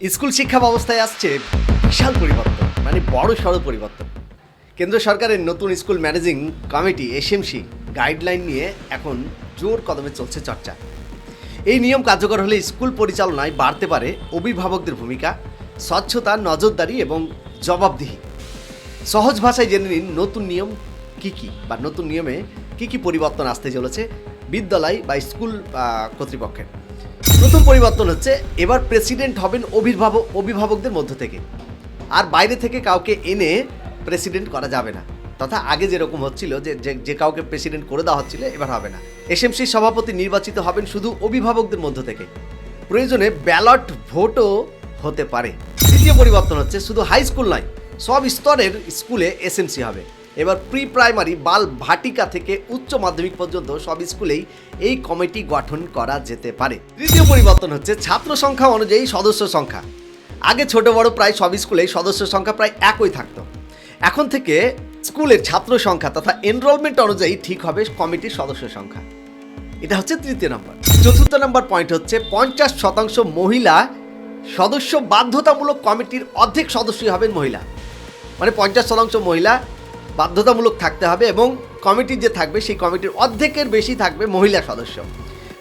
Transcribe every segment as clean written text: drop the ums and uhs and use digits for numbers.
School শিক্ষা ব্যবস্থায় আসছে বিশাল পরিবর্তন, মানে বড় সড় পরিবর্তন। কেন্দ্র সরকারের নতুন school managing committee SMC guideline নিয়ে এখন জোর কদমে চলছে চর্চা। এই নিয়ম কার্যকর হলে স্কুল পরিচালনায় বাড়তে পারে অভিভাবকদের ভূমিকা, স্বচ্ছতা, নজরদারি এবং জবাবদিহি। সহজ ভাষায় জেনে নিন নতুন নিয়ম কী বা নতুন নিয়মে কী পরিবর্তন আসতে চলেছে বিদ্যালয় বা স্কুল কর্তৃপক্ষের। প্রথম পরিবর্তন হচ্ছে, এবার প্রেসিডেন্ট হবেন অভিভাবকদের মধ্য থেকে। আর বাইরে থেকে কাউকে এনে প্রেসিডেন্ট করা যাবে না, তথা আগে যেরকম হচ্ছিল যে কাউকে প্রেসিডেন্ট করে দেওয়া হচ্ছিল, এবার হবে না। এসএমসির সভাপতি নির্বাচিত হবেন শুধু অভিভাবকদের মধ্য থেকে, প্রয়োজনে ব্যালট ভোটও হতে পারে। দ্বিতীয় পরিবর্তন হচ্ছে, শুধু হাই স্কুল নয়, সব স্তরের স্কুলে এসএমসি হবে। এবার প্রি প্রাইমারি বাল ভাটিকা থেকে উচ্চ মাধ্যমিক পর্যন্ত সব স্কুলেই এই কমিটি গঠন করা যেতে পারে। তৃতীয় পরিবর্তন হচ্ছে, ছাত্র সংখ্যা অনুযায়ী সদস্য সংখ্যা। আগে ছোট বড় প্রায় সব স্কুলেই সদস্য সংখ্যা প্রায় একই থাকতো। এখন থেকে স্কুলের ছাত্র সংখ্যা তথা এনরোলমেন্ট অনুযায়ী ঠিক হবে কমিটির সদস্য সংখ্যা। এটা হচ্ছে তৃতীয় নম্বর। চতুর্থ নম্বর পয়েন্ট হচ্ছে, 50% মহিলা সদস্য বাধ্যতামূলক। কমিটির অর্ধেক সদস্যই হবেন মহিলা, মানে 50% মহিলা বাধ্যতামূলক থাকতে হবে, এবং কমিটির যে থাকবে সেই কমিটির অর্ধেকের বেশি থাকবে মহিলা সদস্য।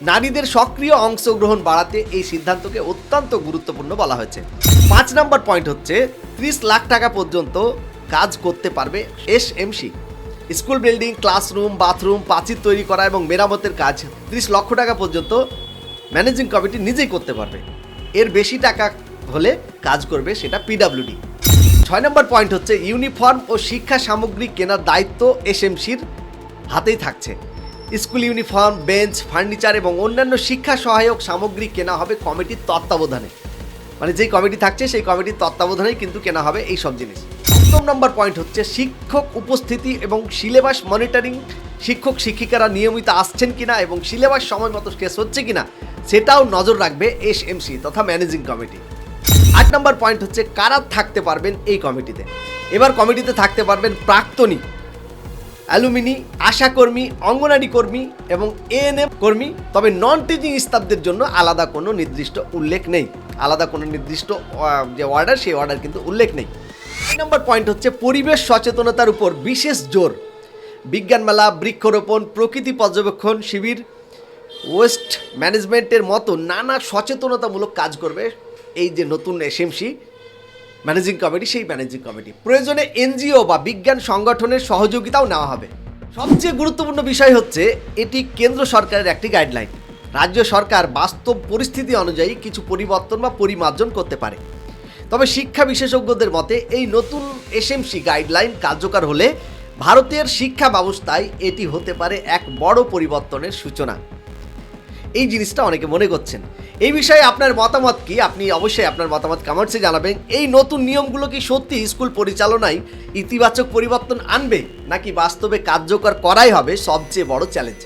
নারীদের সক্রিয় অংশগ্রহণ বাড়াতে এই সিদ্ধান্তকে অত্যন্ত গুরুত্বপূর্ণ বলা হয়েছে। 5 নম্বর পয়েন্ট হচ্ছে, 30 লাখ টাকা পর্যন্ত কাজ করতে পারবে SMC. School building, classroom, bathroom, প্রাচীর তৈরি করা এবং মেরামতের কাজ 30 লক্ষ টাকা পর্যন্ত ম্যানেজিং কমিটি নিজেই করতে পারবে। এর বেশি টাকা হলে কাজ করবে সেটা পিডব্লিউডি। 6 নম্বর পয়েন্ট হচ্ছে, ইউনিফর্ম ও শিক্ষা সামগ্রী কেনার দায়িত্ব এসএমসির হাতেই থাকছে। স্কুল ইউনিফর্ম, বেঞ্চ, ফার্নিচার এবং অন্যান্য শিক্ষা সহায়ক সামগ্রী কেনা হবে কমিটির তত্ত্বাবধানে, মানে যেই কমিটি থাকছে সেই কমিটির তত্ত্বাবধানেই কিন্তু কেনা হবে এই সব জিনিস। 7 নম্বর পয়েন্ট হচ্ছে, শিক্ষক উপস্থিতি এবং সিলেবাস মনিটরিং। শিক্ষক শিক্ষিকারা নিয়মিত আসছেন কিনা এবং সিলেবাস সময় মতো শেষ হচ্ছে কিনা সেটাও নজর রাখবে এসএমসি তথা ম্যানেজিং কমিটি। 8 নম্বর পয়েন্ট হচ্ছে, কারা থাকতে পারবেন এই কমিটিতে। এবার কমিটিতে থাকতে পারবেন প্রাক্তনী, অ্যালুমিনি, আশাকর্মী, অঙ্গনারী কর্মী এবং এএনএম কর্মী। তবে নন টিচিং স্টাফদের জন্য আলাদা কোনো নির্দিষ্ট উল্লেখ নেই, আলাদা কোনো নির্দিষ্ট যে অর্ডার সেই অর্ডার কিন্তু উল্লেখ নেই। 9 নম্বর পয়েন্ট হচ্ছে, পরিবেশ সচেতনতার উপর বিশেষ জোর। বিজ্ঞান মেলা, বৃক্ষরোপণ, প্রকৃতি পর্যবেক্ষণ শিবির, ওয়েস্ট ম্যানেজমেন্টের মতো নানা সচেতনতামূলক কাজ করবে এই যে নতুন এসএমসি ম্যানেজিং কমিটি, সেই ম্যানেজিং কমিটি। প্রয়োজনে এনজিও বা বিজ্ঞান সংগঠনের সহযোগিতাও নেওয়া হবে। সবচেয়ে গুরুত্বপূর্ণ বিষয় হচ্ছে, এটি কেন্দ্র সরকারের একটি গাইডলাইন। রাজ্য সরকার বাস্তব পরিস্থিতি অনুযায়ী কিছু পরিবর্তন বা পরিমার্জন করতে পারে। তবে শিক্ষা বিশেষজ্ঞদের মতে এই নতুন এসএমসি গাইডলাইন কার্যকর হলে ভারতের শিক্ষা ব্যবস্থায় এটি হতে পারে এক বড় পরিবর্তনের সূচনা। এই জিনিসটা অনেকে মনে করছেন। এই বিষয়ে আপনার মতামত কি? আপনি অবশ্যই আপনার মতামত কমেন্টসে জানাবেন। এই নতুন নিয়মগুলো কি সত্যি স্কুল পরিচালনায় ইতিবাচক পরিবর্তন আনবে, নাকি বাস্তবে কার্যকর করাই হবে সবচেয়ে বড় চ্যালেঞ্জ?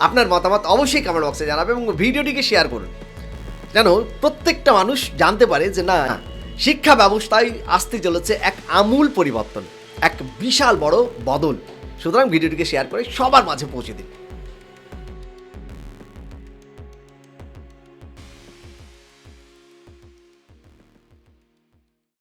আপনার মতামত অবশ্যই কমেন্ট বক্সে জানাবেন এবং ভিডিওটিকে শেয়ার করুন, যেন প্রত্যেকটা মানুষ জানতে পারে যে না, শিক্ষা ব্যবস্থায় আসতে চলেছে এক আমূল পরিবর্তন, এক বিশাল বড় বদল। সুতরাং ভিডিওটিকে শেয়ার করে সবার মাঝে পৌঁছে দিন।